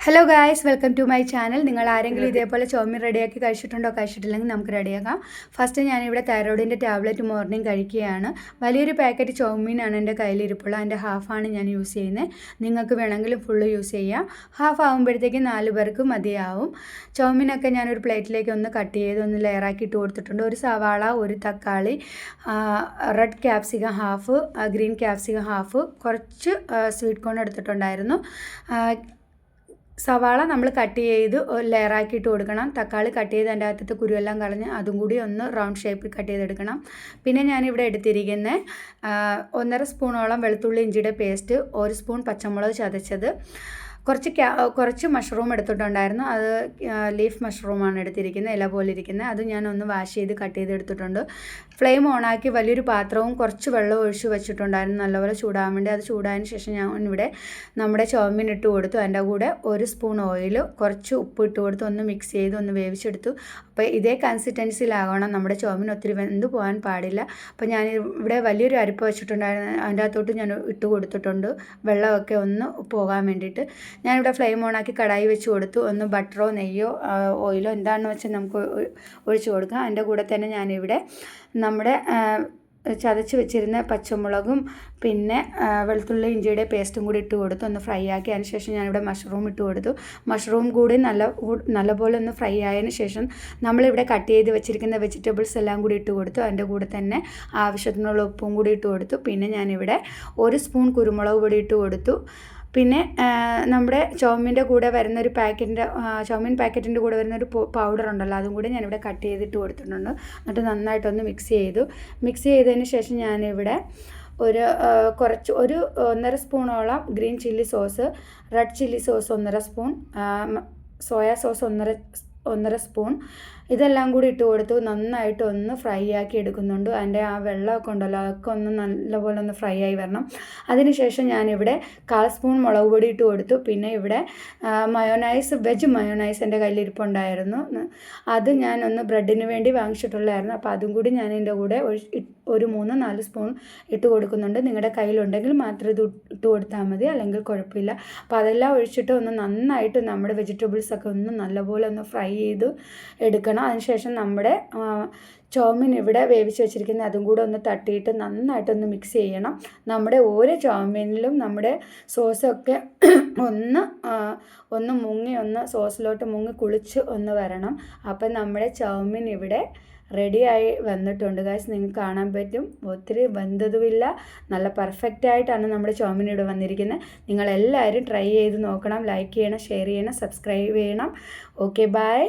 Hello guys, welcome to my channel. നിങ്ങൾ ആരെങ്കിലും ഇതേപോലെ ചോമി റെഡിയാക്കി കഴിച്ചിട്ടുണ്ടോ? കഴിച്ചിട്ടില്ലെങ്കിൽ നമുക്ക് റെഡിയാക്കാം. ഫസ്റ്റ് ഞാനിവിടെ തൈറോയിഡിൻ്റെ ടാബ്ലറ്റ് മോർണിംഗ് കഴിക്കുകയാണ്. വലിയൊരു പാക്കറ്റ് ചോമീനാണ് എൻ്റെ കയ്യിലിരിപ്പുള്ളത്. അതിൻ്റെ ഹാഫാണ് ഞാൻ യൂസ് ചെയ്യുന്നത്. നിങ്ങൾക്ക് വേണമെങ്കിൽ ഫുള്ള് യൂസ് ചെയ്യാം. ഹാഫ് ആകുമ്പോഴത്തേക്ക് 4 പേർക്ക് മതിയാവും. ചോമീനൊക്കെ ഞാനൊരു പ്ലേറ്റിലേക്ക് ഒന്ന് കട്ട് ചെയ്ത് ഒന്ന് ലെയറാക്കി ഇട്ട് കൊടുത്തിട്ടുണ്ട്. ഒരു സവാള, ഒരു തക്കാളി, red capsicum half, green capsicum half, കുറച്ച് സ്വീറ്റ് കോൺ എടുത്തിട്ടുണ്ടായിരുന്നു. സവാള നമ്മൾ കട്ട് ചെയ്ത് ലെയറാക്കിയിട്ട് കൊടുക്കണം. തക്കാളി കട്ട് ചെയ്ത് അതിൻ്റെ അകത്തത്തെ കുരുവെല്ലാം കളഞ്ഞ് അതും കൂടി ഒന്ന് റൗണ്ട് ഷേപ്പിൽ കട്ട് ചെയ്തെടുക്കണം. പിന്നെ ഞാനിവിടെ എടുത്തിരിക്കുന്നത് 1.5 സ്പൂണോളം വെളുത്തുള്ളി ഇഞ്ചിയുടെ പേസ്റ്റ്, 1 സ്പൂൺ പച്ചമുളക് ചതച്ചത്, കുറച്ച് മഷ്റൂം എടുത്തിട്ടുണ്ടായിരുന്നു. അത് ലീഫ് മഷ്റൂമാണ് എടുത്തിരിക്കുന്നത്, ഇല പോലെ ഇരിക്കുന്നത്. അത് ഞാനൊന്ന് വാഷ് ചെയ്ത് കട്ട് ചെയ്തെടുത്തിട്ടുണ്ട്. ഫ്ലെയിം ഓണാക്കി വലിയൊരു പാത്രവും കുറച്ച് വെള്ളം ഒഴിച്ച് വെച്ചിട്ടുണ്ടായിരുന്നു, നല്ലപോലെ ചൂടാകാൻ വേണ്ടി. അത് ചൂടായതിന് ശേഷം ഞാൻ ഇവിടെ നമ്മുടെ ചോമീൻ ഇട്ട് കൊടുത്തു. അതിൻ്റെ കൂടെ 1 സ്പൂൺ ഓയിൽ, കുറച്ച് ഉപ്പ് ഇട്ട് കൊടുത്ത് ഒന്ന് മിക്സ് ചെയ്ത് ഒന്ന് വേവിച്ചെടുത്തു. അപ്പോൾ ഇതേ കൺസിസ്റ്റൻസിയിലാകണം നമ്മുടെ ചോമീൻ, ഒത്തിരി വെന്ത് പോകാൻ പാടില്ല. അപ്പോൾ ഞാൻ ഇവിടെ വലിയൊരു അരിപ്പ വെച്ചിട്ടുണ്ടായിരുന്നു, അതിൻ്റെ അകത്തോട്ട് ഞാൻ ഇട്ട് കൊടുത്തിട്ടുണ്ട് വെള്ളമൊക്കെ ഒന്ന് പോകാൻ വേണ്ടിയിട്ട്. ഞാനിവിടെ ഫ്ലെയിം ഓണാക്കി കടായി വെച്ച് കൊടുത്തു. ഒന്ന് ബട്ടറോ നെയ്യോ ഓയിലോ എന്താണെന്ന് വെച്ചാൽ നമുക്ക് ഒഴിച്ച് കൊടുക്കാം. അതിൻ്റെ കൂടെ തന്നെ ഞാനിവിടെ നമ്മുടെ ചതച്ച് വെച്ചിരുന്ന പച്ചമുളകും പിന്നെ വെളുത്തുള്ളി ഇഞ്ചിയുടെ പേസ്റ്റും കൂടി ഇട്ട് കൊടുത്തു, ഒന്ന് ഫ്രൈ ആക്കി. അതിന് ശേഷം ഞാനിവിടെ മഷ്റൂം ഇട്ട് കൊടുത്തു. മഷ്റൂം കൂടി നല്ലപോലെ ഒന്ന് ഫ്രൈ ആയതിന് ശേഷം നമ്മളിവിടെ കട്ട് ചെയ്ത് വെച്ചിരിക്കുന്ന വെജിറ്റബിൾസ് എല്ലാം കൂടി ഇട്ട് കൊടുത്തു. അതിൻ്റെ കൂടെ തന്നെ ആവശ്യത്തിനുള്ള ഉപ്പും കൂടി ഇട്ട് കൊടുത്തു. പിന്നെ ഞാനിവിടെ 1 സ്പൂൺ കുരുമുളക് പൊടി ഇട്ട് കൊടുത്തു. പിന്നെ നമ്മുടെ ചോമീൻ്റെ കൂടെ വരുന്നൊരു ചോമീൻ പാക്കറ്റിൻ്റെ കൂടെ വരുന്നൊരു പൗഡർ ഉണ്ടല്ലോ, അതും കൂടി ഞാനിവിടെ കട്ട് ചെയ്തിട്ട് കൊടുത്തിട്ടുണ്ട്. എന്നിട്ട് നന്നായിട്ടൊന്ന് മിക്സ് ചെയ്തതിന് ശേഷം ഞാനിവിടെ ഒരു 1.5 സ്പൂണോളം green chilli sauce, red chilli sauce 1.5 spoon, soya sauce 1.5 spoon, ഇതെല്ലാം കൂടി ഇട്ട് കൊടുത്തു. നന്നായിട്ട് ഒന്ന് ഫ്രൈ ആക്കി എടുക്കുന്നുണ്ട്. അതിൻ്റെ ആ വെള്ളമൊക്കെ ഉണ്ടല്ലോ, അതൊക്കെ ഒന്ന് നല്ലപോലെ ഒന്ന് ഫ്രൈ ആയി വരണം. അതിനുശേഷം ഞാനിവിടെ 1/4 സ്പൂൺ മുളക് പൊടി ഇട്ട് കൊടുത്തു. പിന്നെ ഇവിടെ വെജ് മയോനൈസ് എൻ്റെ കയ്യിലിരിപ്പുണ്ടായിരുന്നു. അത് ഞാനൊന്ന് ബ്രെഡിന് വേണ്ടി വാങ്ങിച്ചിട്ടുള്ളതായിരുന്നു. അപ്പോൾ അതും കൂടി ഞാൻ ഇതിൻ്റെ കൂടെ ഒരു 3-4 സ്പൂൺ ഇട്ട് കൊടുക്കുന്നുണ്ട്. നിങ്ങളുടെ കയ്യിലുണ്ടെങ്കിൽ മാത്രം ഇത് ഇട്ട് കൊടുത്താൽ മതി, അല്ലെങ്കിൽ കുഴപ്പമില്ല. അപ്പോൾ അതെല്ലാം ഒഴിച്ചിട്ട് ഒന്ന് നന്നായിട്ട് നമ്മുടെ വെജിറ്റബിൾസൊക്കെ ഒന്ന് നല്ലപോലെ ഒന്ന് ഫ്രൈ ചെയ്ത് എടുക്കണം. അതിനുശേഷം നമ്മുടെ ചോമീൻ ഇവിടെ വേവിച്ച് വെച്ചിരിക്കുന്നത് അതും കൂടെ ഒന്ന് തട്ടിയിട്ട് നന്നായിട്ടൊന്ന് മിക്സ് ചെയ്യണം. നമ്മുടെ ഓരോ ചോമീനിലും നമ്മുടെ സോസൊക്കെ ഒന്ന് മുങ്ങി സോസിലോട്ട് മുങ്ങി കുളിച്ച് ഒന്ന് വരണം. അപ്പം നമ്മുടെ ചോമീൻ ഇവിടെ റെഡിയായി വന്നിട്ടുണ്ട് ഗൈസ്. നിങ്ങൾക്ക് കാണാൻ പറ്റും, ഒത്തിരി വെന്തതുമില്ല, നല്ല പെർഫെക്റ്റ് ആയിട്ടാണ് നമ്മുടെ ചോമീൻ ഇവിടെ വന്നിരിക്കുന്നത്. നിങ്ങളെല്ലാവരും ട്രൈ ചെയ്ത് നോക്കണം. ലൈക്ക് ചെയ്യണം, ഷെയർ ചെയ്യണം, സബ്സ്ക്രൈബ് ചെയ്യണം. Okay, by.